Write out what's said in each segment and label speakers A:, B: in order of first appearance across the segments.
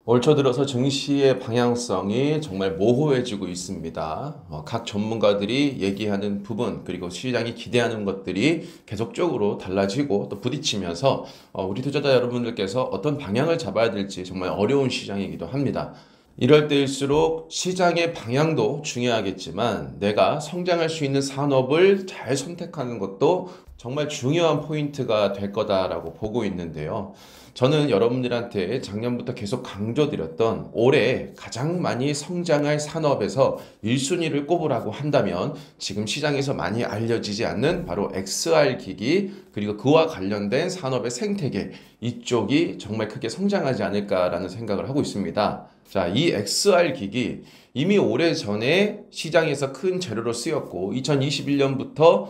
A: 올 초 들어서 증시의 방향성이 정말 모호해지고 있습니다. 각 전문가들이 얘기하는 부분, 그리고 시장이 기대하는 것들이 계속적으로 달라지고 또 부딪히면서 우리 투자자 여러분들께서 어떤 방향을 잡아야 될지 정말 어려운 시장이기도 합니다. 이럴 때일수록 시장의 방향도 중요하겠지만 내가 성장할 수 있는 산업을 잘 선택하는 것도 정말 중요한 포인트가 될 거다라고 보고 있는데요. 저는 여러분들한테 작년부터 계속 강조드렸던 올해 가장 많이 성장할 산업에서 1순위를 꼽으라고 한다면 지금 시장에서 많이 알려지지 않는 바로 XR 기기, 그리고 그와 관련된 산업의 생태계, 이쪽이 정말 크게 성장하지 않을까라는 생각을 하고 있습니다. 자, 이 XR 기기 이미 오래전에 시장에서 큰 재료로 쓰였고 2021년부터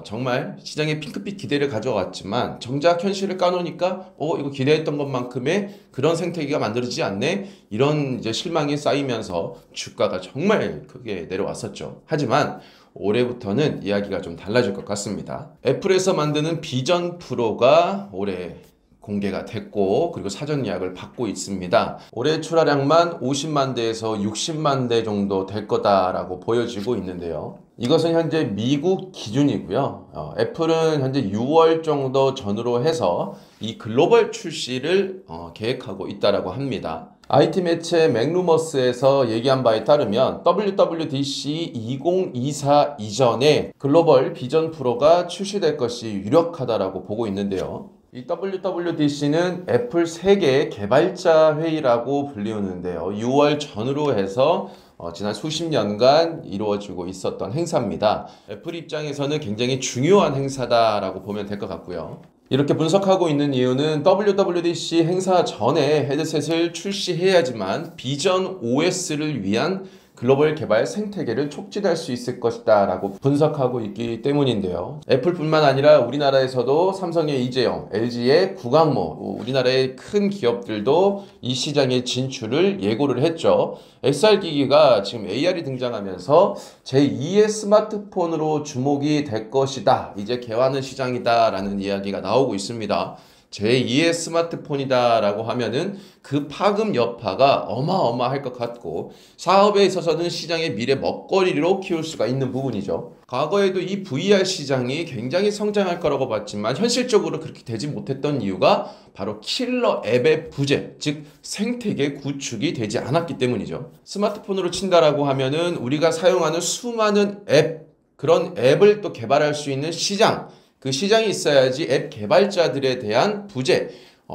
A: 정말 시장에 핑크빛 기대를 가져왔지만 정작 현실을 까놓으니까 이거 기대했던 것만큼의 그런 생태계가 만들어지지 않네, 이런 이제 실망이 쌓이면서 주가가 정말 크게 내려왔었죠. 하지만 올해부터는 이야기가 좀 달라질 것 같습니다. 애플에서 만드는 비전 프로가 올해 공개가 됐고, 그리고 사전 예약을 받고 있습니다. 올해 출하량만 50만 대에서 60만 대 정도 될 거다라고 보여지고 있는데요. 이것은 현재 미국 기준이고요. 애플은 현재 6월 정도 전후로 해서 이 글로벌 출시를 계획하고 있다라고 합니다. IT 매체 맥루머스에서 얘기한 바에 따르면 WWDC 2024 이전에 글로벌 비전 프로가 출시될 것이 유력하다라고 보고 있는데요. 이 WWDC는 애플 세계 개발자 회의라고 불리우는데요. 6월 전후로 해서 지난 수십 년간 이루어지고 있었던 행사입니다. 애플 입장에서는 굉장히 중요한 행사다라고 보면 될 것 같고요. 이렇게 분석하고 있는 이유는 WWDC 행사 전에 헤드셋을 출시해야지만 비전 OS를 위한 글로벌 개발 생태계를 촉진할 수 있을 것이다 라고 분석하고 있기 때문인데요. 애플뿐만 아니라 우리나라에서도 삼성의 이재용, LG의 구강모, 우리나라의 큰 기업들도 이 시장의 진출을 예고를 했죠. XR 기기가 지금 AR이 등장하면서 제2의 스마트폰으로 주목이 될 것이다, 이제 개화하는 시장이다 라는 이야기가 나오고 있습니다. 제2의 스마트폰이다 라고 하면은 그 파급 여파가 어마어마할 것 같고, 사업에 있어서는 시장의 미래 먹거리로 키울 수가 있는 부분이죠. 과거에도 이 VR 시장이 굉장히 성장할 거라고 봤지만 현실적으로 그렇게 되지 못했던 이유가 바로 킬러 앱의 부재, 즉 생태계 구축이 되지 않았기 때문이죠. 스마트폰으로 친다라고 하면은 우리가 사용하는 수많은 앱, 그런 앱을 또 개발할 수 있는 시장, 그 시장이 있어야지 앱 개발자들에 대한 부재,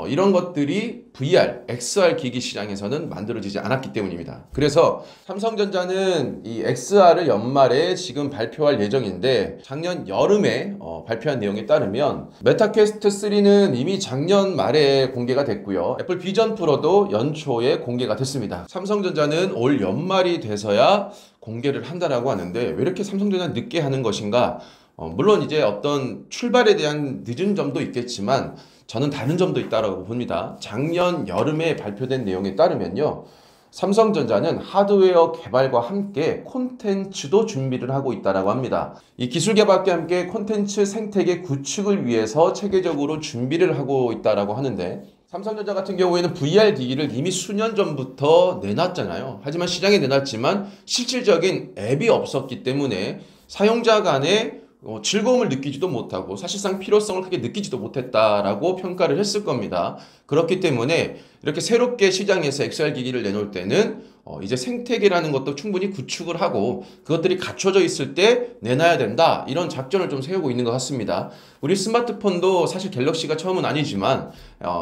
A: 이런 것들이 VR, XR 기기 시장에서는 만들어지지 않았기 때문입니다. 그래서 삼성전자는 이 XR을 연말에 지금 발표할 예정인데, 작년 여름에 발표한 내용에 따르면 메타퀘스트 3는 이미 작년 말에 공개가 됐고요. 애플 비전 프로도 연초에 공개가 됐습니다. 삼성전자는 올 연말이 돼서야 공개를 한다라고 하는데 왜 이렇게 삼성전자는 늦게 하는 것인가? 물론 이제 어떤 출발에 대한 늦은 점도 있겠지만 저는 다른 점도 있다고 봅니다. 작년 여름에 발표된 내용에 따르면요, 삼성전자는 하드웨어 개발과 함께 콘텐츠도 준비를 하고 있다고 합니다. 이 기술 개발과 함께 콘텐츠 생태계 구축을 위해서 체계적으로 준비를 하고 있다고 하는데, 삼성전자 같은 경우에는 VR 기기를 이미 수년 전부터 내놨잖아요. 하지만 시장에 내놨지만 실질적인 앱이 없었기 때문에 사용자 간에 즐거움을 느끼지도 못하고 사실상 필요성을 크게 느끼지도 못했다라고 평가를 했을 겁니다. 그렇기 때문에 이렇게 새롭게 시장에서 XR 기기를 내놓을 때는 이제 생태계라는 것도 충분히 구축을 하고 그것들이 갖춰져 있을 때 내놔야 된다, 이런 작전을 좀 세우고 있는 것 같습니다. 우리 스마트폰도 사실 갤럭시가 처음은 아니지만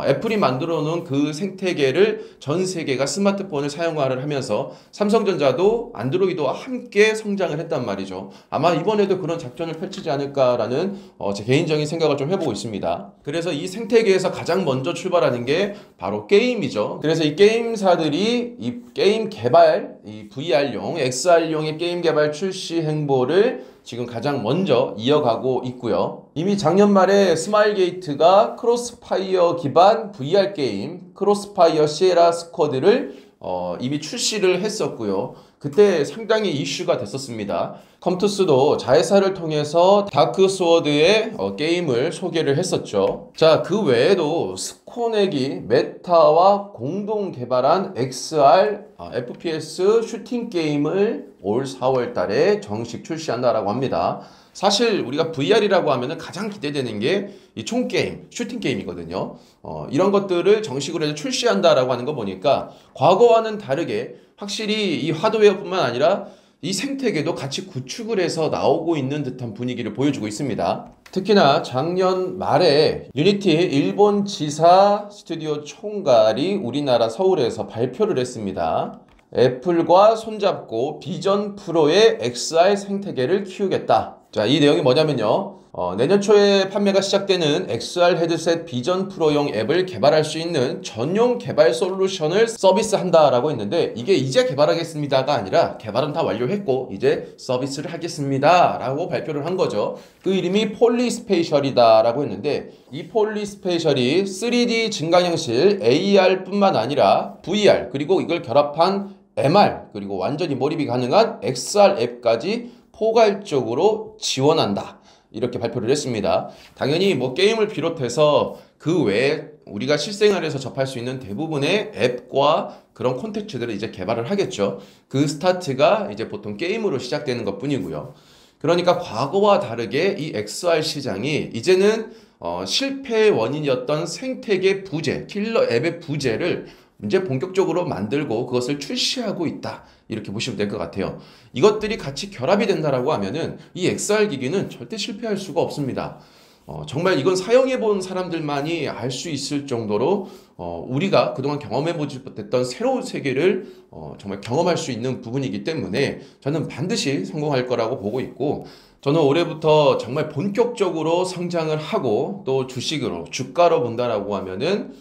A: 애플이 만들어 놓은 그 생태계를 전 세계가 스마트폰을 사용화를 하면서 삼성전자도 안드로이드와 함께 성장을 했단 말이죠. 아마 이번에도 그런 작전을 펼치지 않을까라는 제 개인적인 생각을 좀 해보고 있습니다. 그래서 이 생태계에서 가장 먼저 출발하는 게 바로 게임이죠. 그래서 이 게임사들이 이 게임 개발, 이 VR용, XR용의 게임 개발 출시 행보를 지금 가장 먼저 이어가고 있고요. 이미 작년 말에 스마일게이트가 크로스파이어 기반 VR 게임 크로스파이어 시에라 스쿼드를 이미 출시를 했었고요. 그때 상당히 이슈가 됐었습니다. 컴투스도 자회사를 통해서 다크스워드의 게임을 소개를 했었죠. 자, 그 외에도 스코넥이 메타와 공동 개발한 XR FPS 슈팅 게임을 올 4월 달에 정식 출시한다라고 합니다. 사실 우리가 VR이라고 하면은 가장 기대되는 게 이 총게임, 슈팅 게임이거든요. 이런 것들을 정식으로 해서 출시한다라고 하는 거 보니까 과거와는 다르게 확실히 이 하드웨어뿐만 아니라 이 생태계도 같이 구축을 해서 나오고 있는 듯한 분위기를 보여주고 있습니다. 특히나 작년 말에 유니티 일본 지사 스튜디오 총괄이 우리나라 서울에서 발표를 했습니다. 애플과 손잡고 비전 프로의 XR 생태계를 키우겠다. 자, 이 내용이 뭐냐면요. 내년 초에 판매가 시작되는 XR 헤드셋 비전 프로용 앱을 개발할 수 있는 전용 개발 솔루션을 서비스한다라고 했는데, 이게 이제 개발하겠습니다가 아니라 개발은 다 완료했고 이제 서비스를 하겠습니다 라고 발표를 한 거죠. 그 이름이 폴리스페이셜이다 라고 했는데, 이 폴리스페이셜이 3D 증강현실 AR 뿐만 아니라 VR 그리고 이걸 결합한 MR 그리고 완전히 몰입이 가능한 XR 앱까지 포괄적으로 지원한다, 이렇게 발표를 했습니다. 당연히 뭐 게임을 비롯해서 그 외에 우리가 실생활에서 접할 수 있는 대부분의 앱과 그런 콘텐츠들을 이제 개발을 하겠죠. 그 스타트가 이제 보통 게임으로 시작되는 것 뿐이고요. 그러니까 과거와 다르게 이 XR 시장이 이제는 실패의 원인이었던 생태계 부재, 킬러 앱의 부재를 이제 본격적으로 만들고 그것을 출시하고 있다, 이렇게 보시면 될 것 같아요. 이것들이 같이 결합이 된다라고 하면은 이 XR 기기는 절대 실패할 수가 없습니다. 정말 이건 사용해 본 사람들만이 알 수 있을 정도로 우리가 그동안 경험해 보지 못했던 새로운 세계를 정말 경험할 수 있는 부분이기 때문에 저는 반드시 성공할 거라고 보고 있고, 저는 올해부터 정말 본격적으로 성장을 하고 또 주식으로 주가로 본다라고 하면은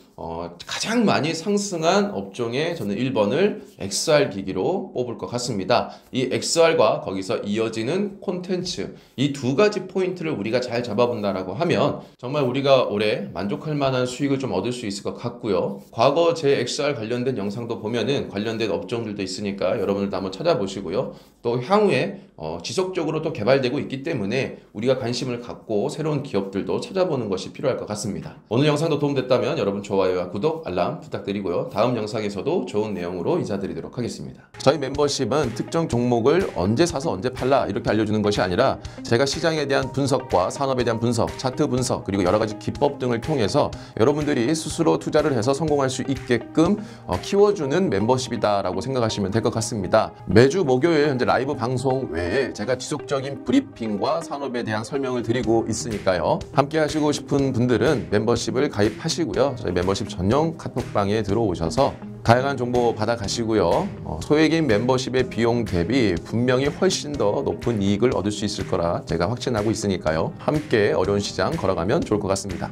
A: 가장 많이 상승한 업종에 저는 1번을 XR 기기로 뽑을 것 같습니다. 이 XR과 거기서 이어지는 콘텐츠, 이 두 가지 포인트를 우리가 잘 잡아본다라고 하면 정말 우리가 올해 만족할 만한 수익을 좀 얻을 수 있을 것 같고요. 과거 제 XR 관련된 영상도 보면은 관련된 업종들도 있으니까 여러분들도 한번 찾아보시고요. 또 향후에 지속적으로 또 개발되고 있기 때문에 우리가 관심을 갖고 새로운 기업들도 찾아보는 것이 필요할 것 같습니다. 오늘 영상도 도움됐다면 여러분 좋아요와 구독, 알람 부탁드리고요. 다음 영상에서도 좋은 내용으로 인사드리도록 하겠습니다. 저희 멤버십은 특정 종목을 언제 사서 언제 팔라 이렇게 알려주는 것이 아니라 제가 시장에 대한 분석과 산업에 대한 분석, 차트 분석 그리고 여러 가지 기법 등을 통해서 여러분들이 스스로 투자를 해서 성공할 수 있게끔 키워주는 멤버십이다라고 생각하시면 될 것 같습니다. 매주 목요일 현재 라이브 방송 외에 제가 지속적인 브리핑과 산업에 대한 설명을 드리고 있으니까요. 함께 하시고 싶은 분들은 멤버십을 가입하시고요. 저희 멤버십 전용 카톡방에 들어오셔서 다양한 정보 받아가시고요. 소액인 멤버십의 비용 대비 분명히 훨씬 더 높은 이익을 얻을 수 있을 거라 제가 확신하고 있으니까요. 함께 어려운 시장 걸어가면 좋을 것 같습니다.